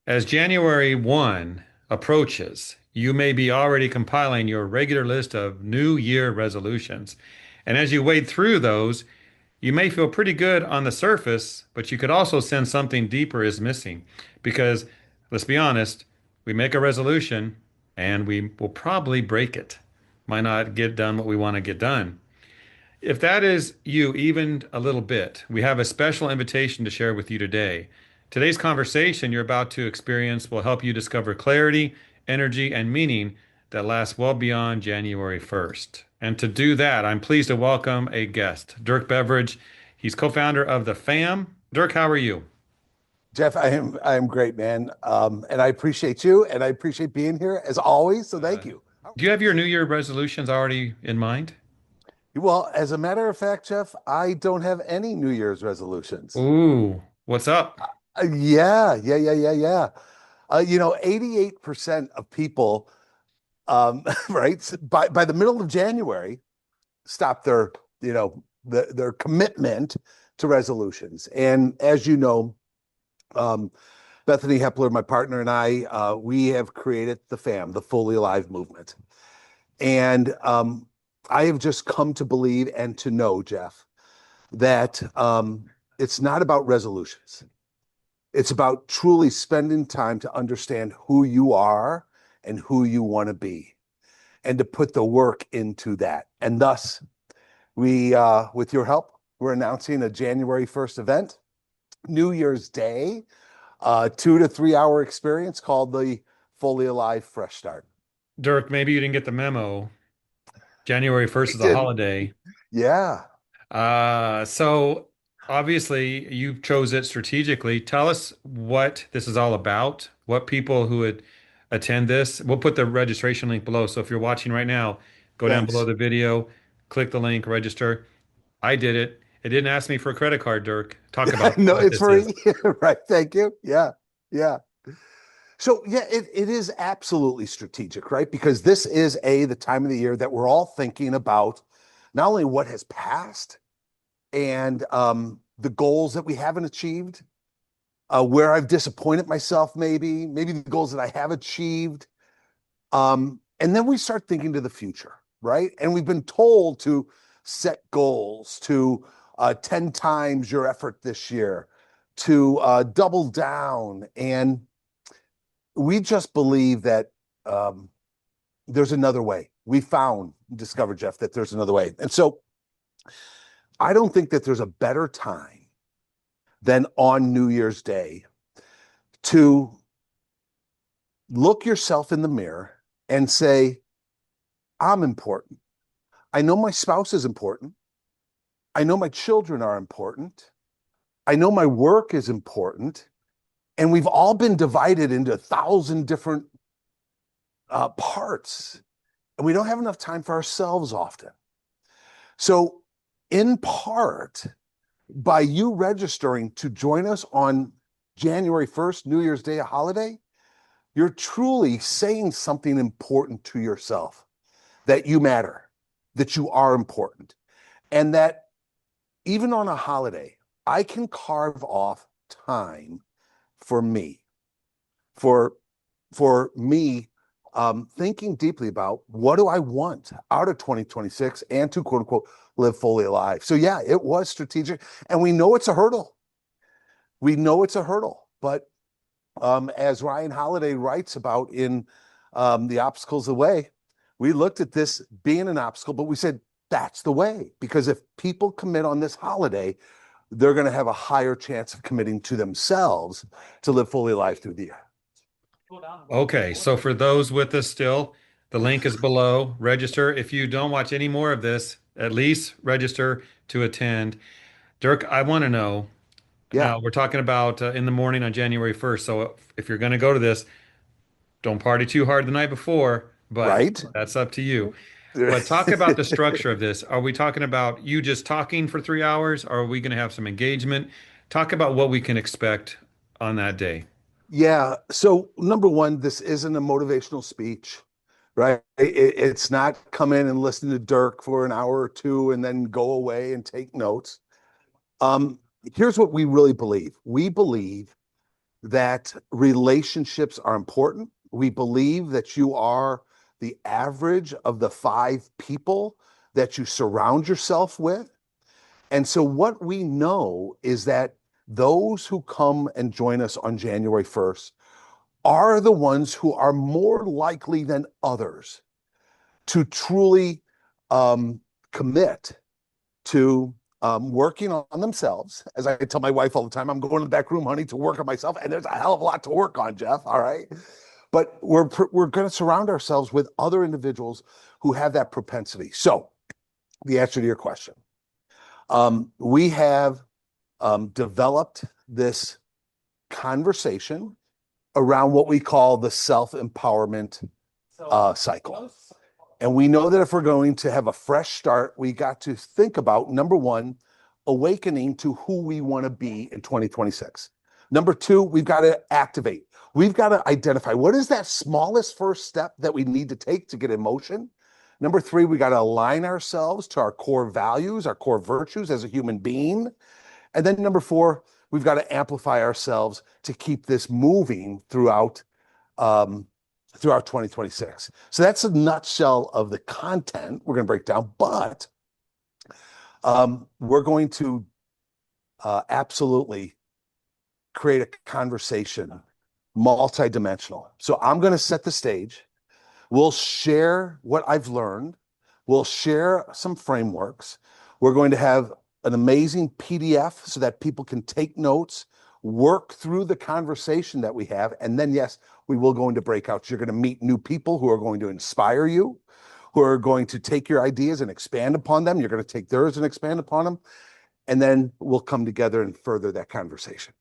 As January 1 approaches, you may be already compiling your regular list of New Year resolutions. And as you wade through those, you may feel pretty good on the surface, but you could also sense something deeper is missing. Because let's be honest, we make a resolution and we will probably break it. Might not get done what we want to get done. If that is you, even a little bit, we have a special invitation to share with you today. Today's conversation you're about to experience will help you discover clarity, energy, and meaning that lasts well beyond January 1st. And to do that, I'm pleased to welcome a guest, Dirk Beveridge. He's co-founder of the FAM. Dirk, how are you? Jeff, I am great, man. And I appreciate you and I appreciate being here as always. So Uh, thank you. do you have your New Year resolutions already in mind? Well, as a matter of fact, Jeff, I don't have any New Year's resolutions. Ooh, what's up? Yeah. 88% of people, right, by the middle of January, stop their commitment to resolutions. And as you know, um, Bethany Hepler, my partner, and I, we have created the FAM, the Fully Alive movement. And I have just come to believe and to know, Jeff, that it's not about resolutions. It's about truly spending time to understand who you are and who you want to be, and to put the work into that. And thus, with your help, we're announcing a January 1st event, New Year's Day, 2 to 3 hour experience called the Fully Alive Fresh Start. Dirk, maybe you didn't get the memo. January 1st I is a did. holiday. Yeah. So obviously you chose it strategically. Tell us what this is all about, what people who would attend this. We'll put the registration link below. So if you're watching right now, go down below Thanks. the video, click the link, register. I did it. It didn't ask me for a credit card, Dirk. Talk about No, what it's this is. free. Right. Thank you. Yeah. Yeah. So yeah, it is absolutely strategic, right? Because this is the time of the year that we're all thinking about not only what has passed and the goals that we haven't achieved, where I've disappointed myself, maybe the goals that I have achieved. And then we start thinking to the future, right? And we've been told to set goals to 10 times your effort this year, to double down. And we just believe that um, there's another way. We discovered, Jeff, that there's another way. And so I don't think that there's a better time than on New Year's Day to look yourself in the mirror and say, I'm important. I know my spouse is important. I know my children are important. I know my work is important. And we've all been divided into 1,000 different parts. And we don't have enough time for ourselves often. So, in part, by you registering to join us on January 1st, New Year's Day, a holiday, you're truly saying something important to yourself, that you matter, that you are important, and that even on a holiday, I can carve off time for me, for me, thinking deeply about what do I want out of 2026 and to quote unquote live fully alive. So yeah, it was strategic, and we know it's a hurdle. We know it's a hurdle, but as Ryan Holiday writes about in The Obstacles of the Way, we looked at this being an obstacle, but we said that's the way, because if people commit on this holiday, they're going to have a higher chance of committing to themselves to live fully alive through the year. Okay, so for those with us still, the link is below. Register. If you don't watch any more of this, at least register to attend. Dirk, I want to know. Yeah, Now, we're talking about in the morning on January 1st. So if you're going to go to this, don't party too hard the night before, but right. that's up to you. But talk about the structure of this. Are we talking about you just talking for 3 hours? Or are we going to have some engagement? Talk about what we can expect on that day. Yeah. So number one, this isn't a motivational speech, right? It's not come in and listen to Dirk for an hour or two and then go away and take notes. Um, Here's what we really believe. We believe that relationships are important. We believe that you are the average of the 5 people that you surround yourself with. And so what we know is that those who come and join us on January 1st are the ones who are more likely than others to truly commit to working on themselves. As I tell my wife all the time, I'm going to the back room, honey, to work on myself. And there's a hell of a lot to work on, Jeff. All right. But we're going to surround ourselves with other individuals who have that propensity. So the answer to your question, we have developed this conversation around what we call the self-empowerment cycle. And we know that if we're going to have a fresh start, we got to think about, number one, awakening to who we want to be in 2026. Number two, we've got to activate. We've got to identify what is that smallest first step that we need to take to get in motion. Number three, we got to align ourselves to our core values, our core virtues as a human being. And then number four, we've got to amplify ourselves to keep this moving throughout 2026. So that's a nutshell of the content we're going to break down, but we're going to absolutely create a conversation, multidimensional. So I'm going to set the stage. We'll share what I've learned. We'll share some frameworks. We're going to have an amazing PDF so that people can take notes, work through the conversation that we have. And then, yes, we will go into breakouts. You're going to meet new people who are going to inspire you, who are going to take your ideas and expand upon them. You're going to take theirs and expand upon them. And then we'll come together and further that conversation.